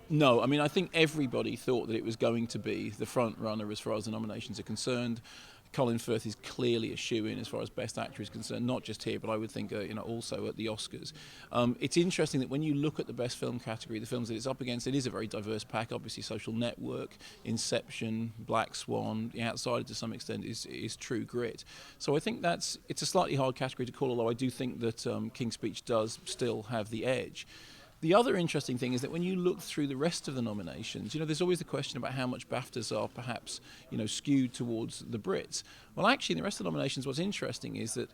No, I mean, I think everybody thought that it was going to be the front runner as far as the nominations are concerned. Colin Firth is clearly a shoo-in as far as Best Actor is concerned, not just here, but I would think also at the Oscars. It's interesting that when you look at the Best Film category, the films that it's up against, it is a very diverse pack. Obviously, Social Network, Inception, Black Swan, The Outsider to some extent is True Grit. So I think it's a slightly hard category to call, although I do think that King's Speech does still have the edge. The other interesting thing is that when you look through the rest of the nominations, there's always the question about how much BAFTAs are perhaps, skewed towards the Brits. Well, actually, in the rest of the nominations, what's interesting is that,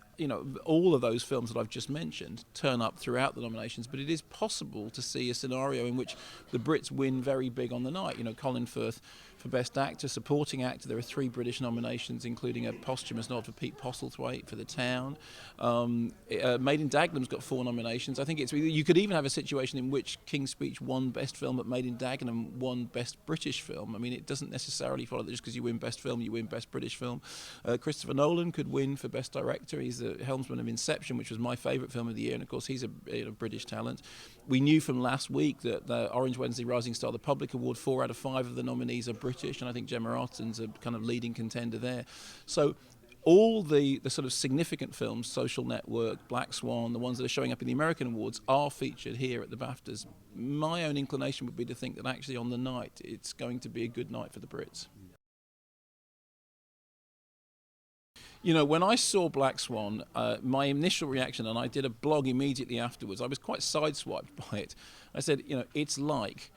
all of those films that I've just mentioned turn up throughout the nominations, but it is possible to see a scenario in which the Brits win very big on the night. Colin Firth for Best Actor, Supporting Actor, there are 3 British nominations, including a posthumous nod for Pete Postlethwaite for The Town. Made in Dagenham's got 4 nominations. I think you could even have a situation in which King's Speech won Best Film, but Made in Dagenham won Best British Film. I mean, it doesn't necessarily follow that just because you win Best Film, you win Best British Film. Christopher Nolan could win for Best Director. He's the helmsman of Inception, which was my favourite film of the year, and of course he's a British talent. We knew from last week that the Orange Wednesday Rising Star, the Public Award, 4 out of 5 of the nominees are British, and I think Gemma Arterton's a kind of leading contender there. So all the sort of significant films, Social Network, Black Swan, the ones that are showing up in the American Awards, are featured here at the BAFTAs. My own inclination would be to think that actually on the night it's going to be a good night for the Brits. When I saw Black Swan, my initial reaction, and I did a blog immediately afterwards, I was quite sideswiped by it. I said, it's like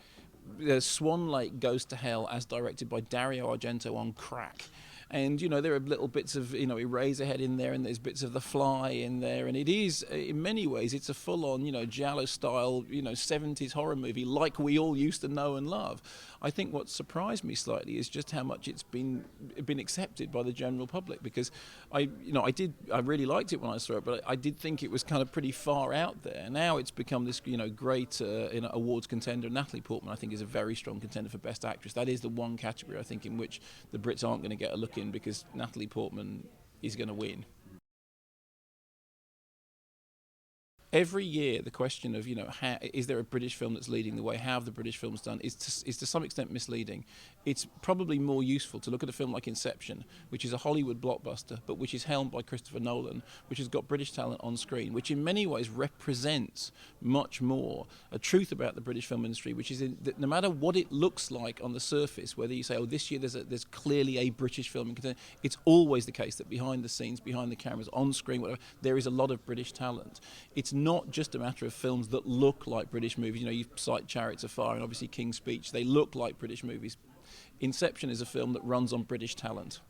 Swan Lake Goes to Hell as directed by Dario Argento on crack. And, there are little bits of, Eraserhead in there, and there's bits of The Fly in there. And it is, in many ways, it's a full-on, Giallo-style, 70s horror movie like we all used to know and love. I think what surprised me slightly is just how much it's been accepted by the general public, because I really liked it when I saw it, but I did think it was kind of pretty far out there. Now it's become this, great awards contender. Natalie Portman, I think, is a very strong contender for Best Actress. That is the one category, I think, in which the Brits aren't going to get a look in, because Natalie Portman is going to win. Every year, the question of, is there a British film that's leading the way? How have the British films done? Is to some extent misleading. It's probably more useful to look at a film like Inception, which is a Hollywood blockbuster, but which is helmed by Christopher Nolan, which has got British talent on screen, which in many ways represents much more a truth about the British film industry, which is that no matter what it looks like on the surface, whether you say, this year there's clearly a British film, it's always the case that behind the scenes, behind the cameras, on screen, whatever, there is a lot of British talent. It's not just a matter of films that look like British movies. You cite Chariots of Fire and obviously King's Speech. They look like British movies. Inception is a film that runs on British talent.